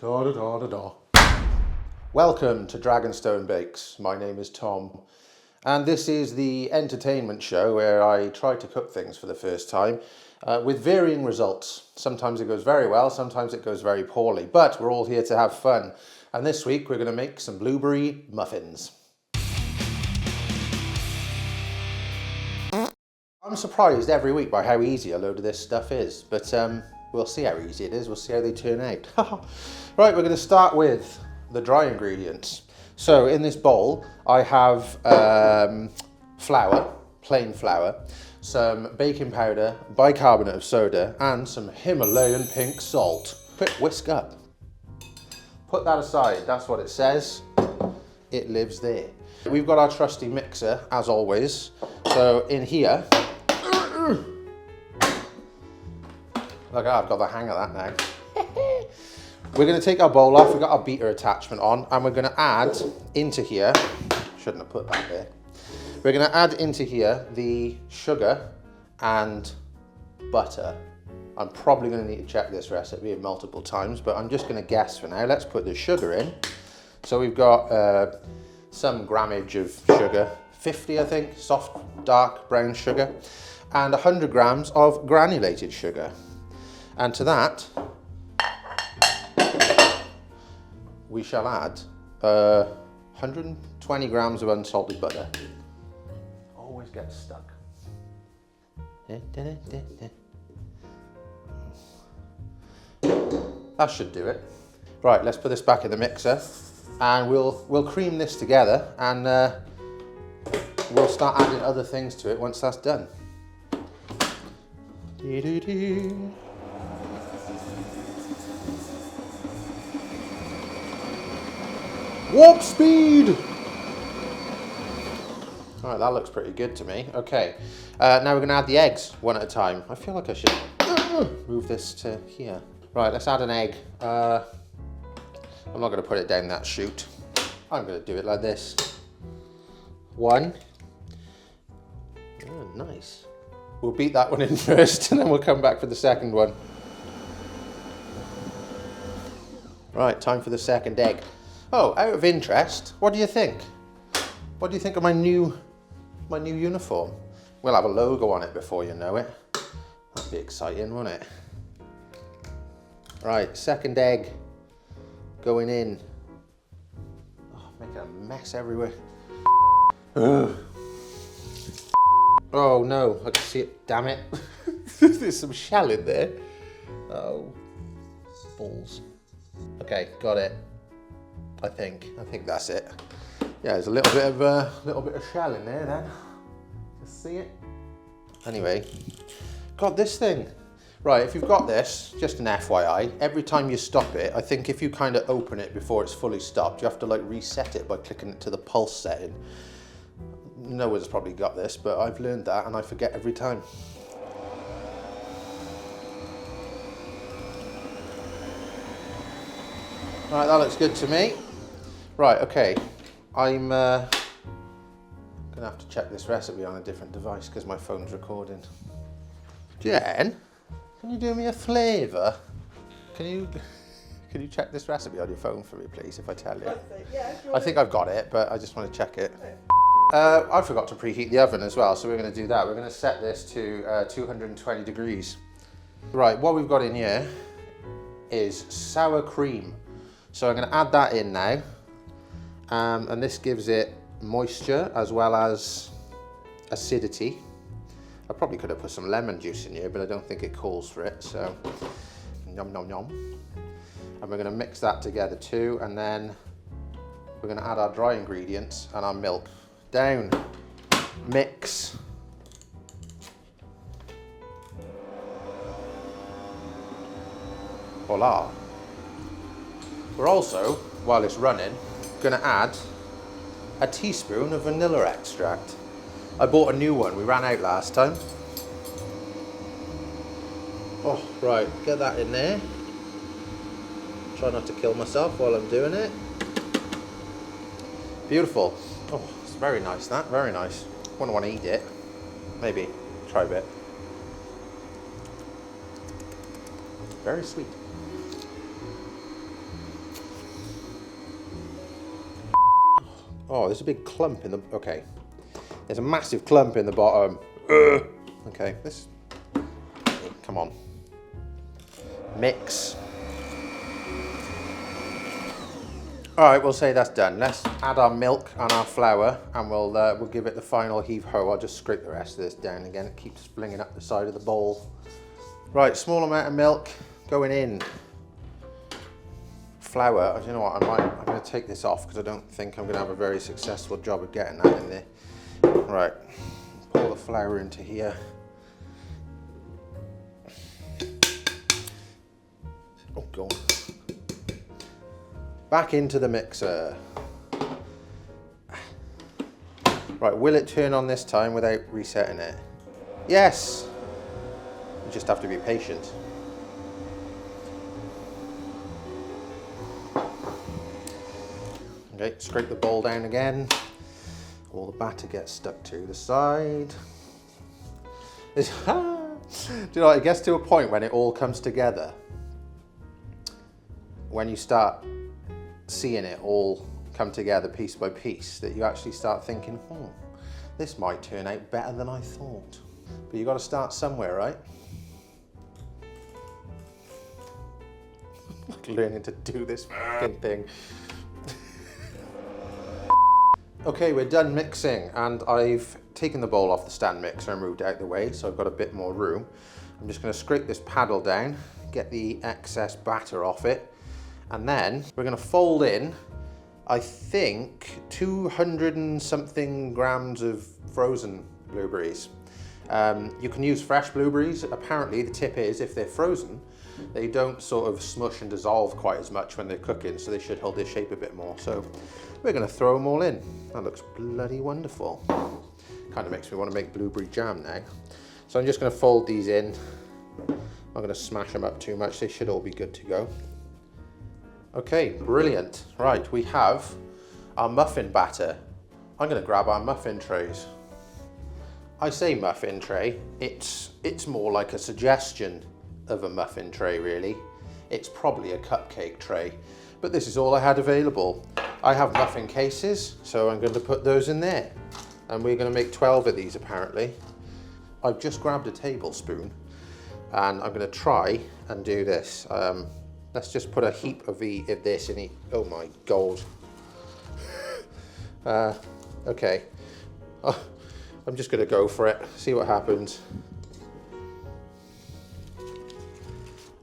Da, da, da, da, da. Welcome to Dragonstone Bakes. My name is Tom, and this is the entertainment show where I try to cook things for the first time with varying results. Sometimes it goes very well, sometimes it goes very poorly, but we're all here to have fun. And this week we're going to make some blueberry muffins. I'm surprised every week by how easy a load of this stuff is, but we'll see how easy it is, we'll see how they turn out. Right, we're going to start with the dry ingredients. So in this bowl I have flour, plain flour, some baking powder, bicarbonate of soda, and some Himalayan pink salt. Quick whisk up. Put that aside, that's what it says. It lives there. We've got our trusty mixer, as always. So in here, look, I've got the hang of that now. We're going to take our bowl off, we've got our beater attachment on, and we're going to add into here, shouldn't have put that there, we're going to add into here the sugar and butter. I'm probably going to need to check this recipe multiple times, but I'm just going to guess for now. Let's put the sugar in. So we've got some grammage of sugar, 50 I think, soft dark brown sugar, and 100 grams of granulated sugar. And to that, we shall add 120 grams of unsalted butter. Always gets stuck. That should do it. Right, let's put this back in the mixer and we'll cream this together, and we'll start adding other things to it once that's done. Warp speed! Alright, that looks pretty good to me. Okay, now we're going to add the eggs one at a time. I feel like I should move this to here. Right, let's add an egg. I'm not going to put it down that chute. I'm going to do it like this. One. Oh, nice. We'll beat that one in first and then we'll come back for the second one. Right, time for the second egg. Oh, out of interest, what do you think? What do you think of my new uniform? We'll have a logo on it before you know it. That'd be exciting, won't it? Right, second egg going in. Oh, making a mess everywhere. Ugh. Oh no, I can see it, damn it. There's some shell in there. Oh, balls. Okay, got it. I think that's it. Yeah, there's a little bit of shell in there then. Just see it. Anyway, got this thing. Right, if you've got this, just an FYI, every time you stop it, I think if you kind of open it before it's fully stopped, you have to like reset it by clicking it to the pulse setting. No one's probably got this, but I've learned that and I forget every time. Right, that looks good to me. Right, okay, I'm gonna have to check this recipe on a different device because my phone's recording. Jen, can you do me a favour? Can you check this recipe on your phone for me, please, if I tell you? Yeah, I think I've got it, but I just want to check it. I forgot to preheat the oven as well, so we're going to do that. We're going to set this to 220 degrees. Right, what we've got in here is sour cream. So I'm going to add that in now. And this gives it moisture as well as acidity. I probably could have put some lemon juice in here, but I don't think it calls for it, so yum yum yum. And we're going to mix that together too, and then we're going to add our dry ingredients and our milk. Down, mix. Voila. We're also, while it's running, going to add a teaspoon of vanilla extract. I bought a new one, we ran out last time. Oh, right, get that in there. Try not to kill myself while I'm doing it. Beautiful. Oh, it's very nice, that, very nice. Wouldn't want to eat it. Maybe, try a bit. Very sweet. Oh, there's a big clump in the, okay. There's a massive clump in the bottom. Okay, this, come on. Mix. All right, we'll say that's done. Let's add our milk and our flour, and we'll give it the final heave-ho. I'll just scrape the rest of this down again. It keeps flinging up the side of the bowl. Right, small amount of milk going in. Flour, you know what, I'm going to take this off because I don't think I'm going to have a very successful job of getting that in there. Right, pour the flour into here. Oh, go on. Back into the mixer. Right, will it turn on this time without resetting it? Yes! You just have to be patient. Okay, scrape the bowl down again. All the batter gets stuck to the side. Do you know, it gets to a point when it all comes together. When you start seeing it all come together piece by piece, that you actually start thinking, oh, this might turn out better than I thought. But you got to start somewhere, right? Like learning to do this fucking thing. Okay, we're done mixing, and I've taken the bowl off the stand mixer and moved it out the way, so I've got a bit more room. I'm just going to scrape this paddle down, get the excess batter off it, and then we're going to fold in, I think, 200 and something grams of frozen blueberries. You can use fresh blueberries. Apparently the tip is, if they're frozen, they don't sort of smush and dissolve quite as much when they're cooking, so they should hold their shape a bit more. So we're going to throw them all in. That looks bloody wonderful. Kind of makes me want to make blueberry jam now. So I'm just going to fold these in. I'm not going to smash them up too much. They should all be good to go. Okay, brilliant. Right, we have our muffin batter. I'm going to grab our muffin trays. I say muffin tray, it's more like a suggestion of a muffin tray, really. It's probably a cupcake tray, but this is all I had available. I have muffin cases, so I'm going to put those in there. And we're going to make 12 of these, apparently. I've just grabbed a tablespoon, and I'm going to try and do this. Let's just put a heap of this in. Oh my God. Okay. I'm just going to go for it, see what happens.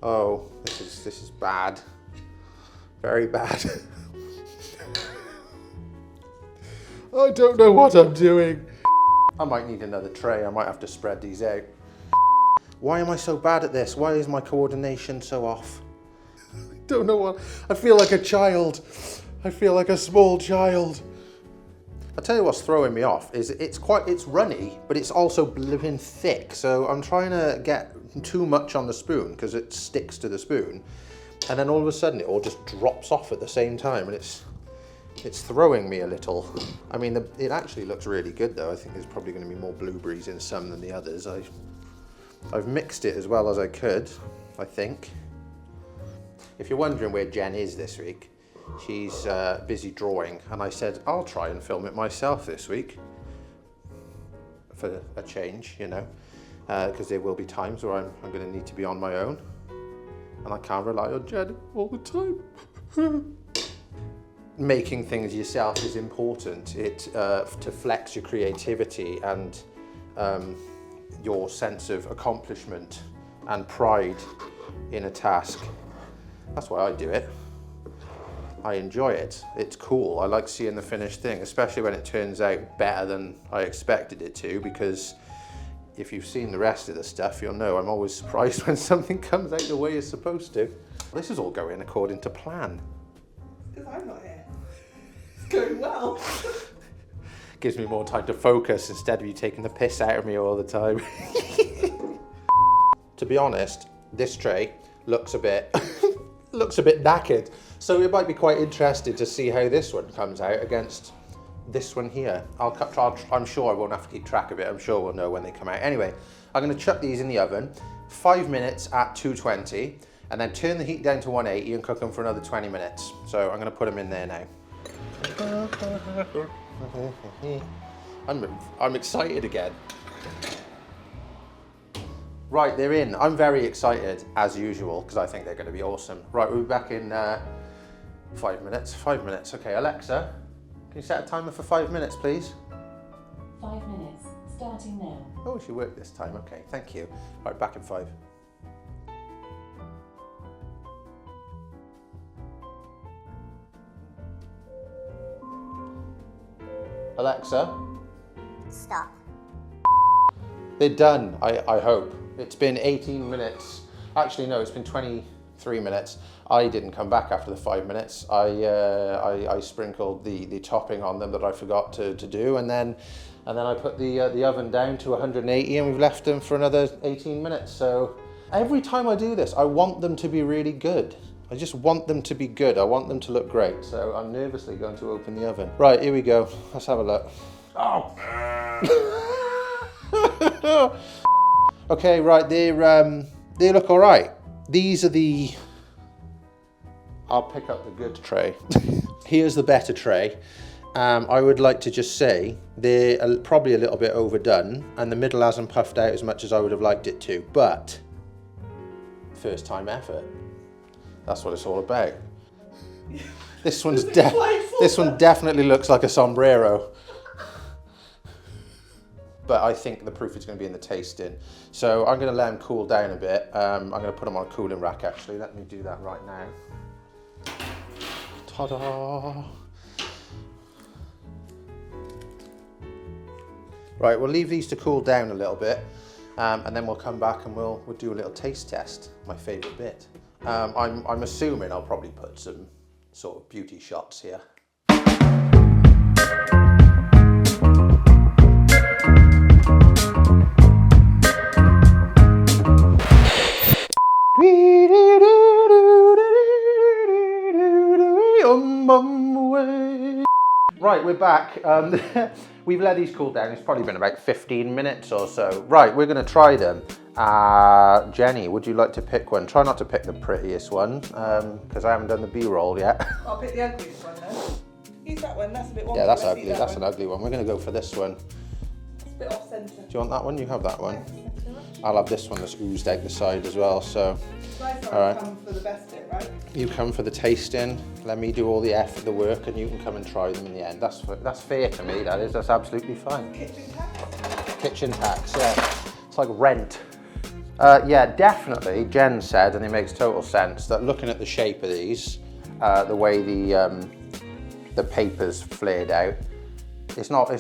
Oh, this is bad. Very bad. I don't know what I'm doing. I might need another tray. I might have to spread these out. Why am I so bad at this? Why is my coordination so off? I don't know what. I feel like a child. I feel like a small child. I'll tell you what's throwing me off is it's runny, but it's also living thick. So I'm trying to get too much on the spoon because it sticks to the spoon. And then all of a sudden it all just drops off at the same time, and it's throwing me a little. I mean, it actually looks really good though. I think there's probably going to be more blueberries in some than the others. I've mixed it as well as I could, I think. If you're wondering where Jen is this week, she's busy drawing, and I said I'll try and film it myself this week for a change, you know, because there will be times where I'm going to need to be on my own, and I can't rely on Jen all the time. Making things yourself is important. To flex your creativity and your sense of accomplishment and pride in a task. That's why I do it. I enjoy it. It's cool. I like seeing the finished thing, especially when it turns out better than I expected it to, because if you've seen the rest of the stuff, you'll know I'm always surprised when something comes out the way it's supposed to. This is all going according to plan. Because I'm not here. It's going well. Gives me more time to focus instead of you taking the piss out of me all the time. To be honest, this tray looks a bit knackered. So it might be quite interesting to see how this one comes out against this one here. I'm sure I won't have to keep track of it. I'm sure we'll know when they come out. Anyway, I'm going to chuck these in the oven, 5 minutes at 220, and then turn the heat down to 180 and cook them for another 20 minutes. So I'm going to put them in there now. I'm excited again. Right, they're in. I'm very excited, as usual, because I think they're going to be awesome. Right, we'll be back in 5 minutes. 5 minutes. Okay, Alexa, can you set a timer for 5 minutes, please? 5 minutes, starting now. Oh, she worked this time. Okay, thank you. Right, back in 5. Alexa, Stop. they're done, I hope. It's been 18 minutes. Actually, no, it's been 23 minutes. I didn't come back after the 5 minutes. I sprinkled the topping on them that I forgot to do, and then I put the oven down to 180, and we've left them for another 18 minutes. So every time I do this, I want them to be really good. I just want them to be good. I want them to look great. So I'm nervously going to open the oven. Right, here we go. Let's have a look. Oh. Okay, right, they look all right. These are the, I'll pick up the good tray. Here's the better tray. I would like to just say they're probably a little bit overdone, and the middle hasn't puffed out as much as I would have liked it to, but first time effort. That's what it's all about. This one definitely looks like a sombrero. But I think the proof is going to be in the tasting. So I'm going to let them cool down a bit. I'm going to put them on a cooling rack, actually. Let me do that right now. Ta-da! Right, we'll leave these to cool down a little bit, and then we'll come back and we'll do a little taste test, my favourite bit. I'm assuming I'll probably put some sort of beauty shots here. Right, we're back. We've let these cool down. It's probably been about 15 minutes or so. Right, we're going to try them. Jenny, would you like to pick one? Try not to pick the prettiest one, because I haven't done the B-roll yet. I'll pick the ugliest one then. Use that one, that's a bit wonky. Yeah, that's Let's ugly. see that That's one. an ugly one. We're going to go for this one. It's a bit off centre. Do you want that one? You have that one. Thanks very much. I'll have this one that's oozed out the side as well, so. Nice one, All right. come for the best bit, right? You come for the tasting, let me do all the effort, the work, and you can come and try them in the end. That's fair to me, that is. That's absolutely fine. Kitchen tax. Kitchen tax, yeah. It's like rent. Yeah, definitely, Jen said, and it makes total sense, that looking at the shape of these, the way the paper's flared out, it's not an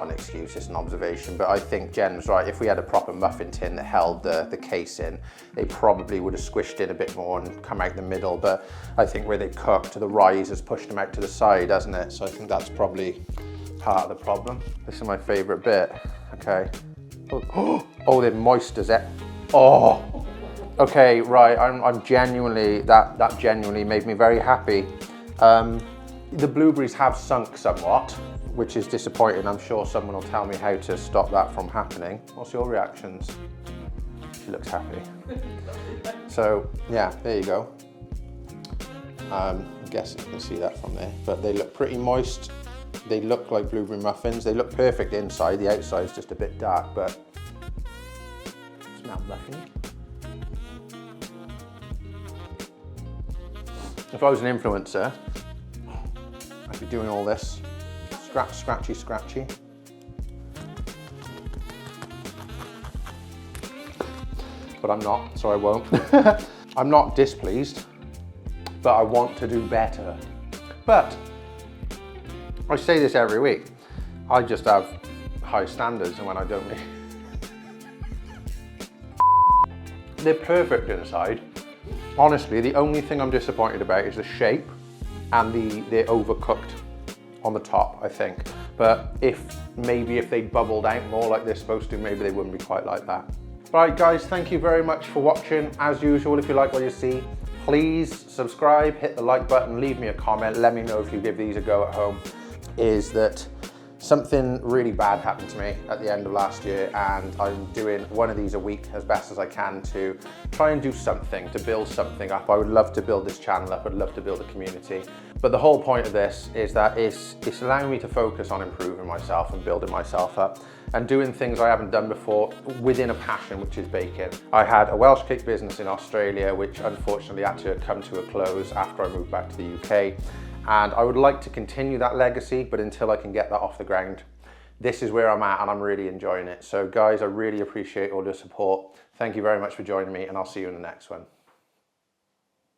excuse, it's an observation, but I think Jen's right. If we had a proper muffin tin that held the case in, they probably would have squished in a bit more and come out the middle, but I think where they cooked, the rise has pushed them out to the side, hasn't it? So I think that's probably part of the problem. This is my favourite bit, okay. Oh, they're moist as it. Oh, okay, right, I'm genuinely, that genuinely made me very happy. The blueberries have sunk somewhat, which is disappointing. I'm sure someone will tell me how to stop that from happening. What's your reactions? She looks happy. So, yeah, there you go. I'm guessing you can see that from there, but they look pretty moist. They look like blueberry muffins. They look perfect inside. The outside's just a bit dark, but smell muffin. If I was an influencer, I'd be doing all this. Scratchy, scratchy. But I'm not, so I won't. I'm not displeased, but I want to do better. But I say this every week. I just have high standards, and when I don't meet. They're perfect inside. Honestly, the only thing I'm disappointed about is the shape and they're overcooked on the top, I think. But maybe if they bubbled out more like they're supposed to, maybe they wouldn't be quite like that. Right, guys, thank you very much for watching. As usual, if you like what you see, please subscribe, hit the like button, leave me a comment, let me know if you give these a go at home. Is that Something really bad happened to me at the end of last year, and I'm doing one of these a week as best as I can to try and do something, to build something up. I would love to build this channel up, I'd love to build a community. But the whole point of this is that it's allowing me to focus on improving myself and building myself up and doing things I haven't done before within a passion, which is baking. I had a Welsh cake business in Australia, which unfortunately had to come to a close after I moved back to the UK. And I would like to continue that legacy, but until I can get that off the ground, this is where I'm at and I'm really enjoying it. So guys, I really appreciate all your support. Thank you very much for joining me, and I'll see you in the next one.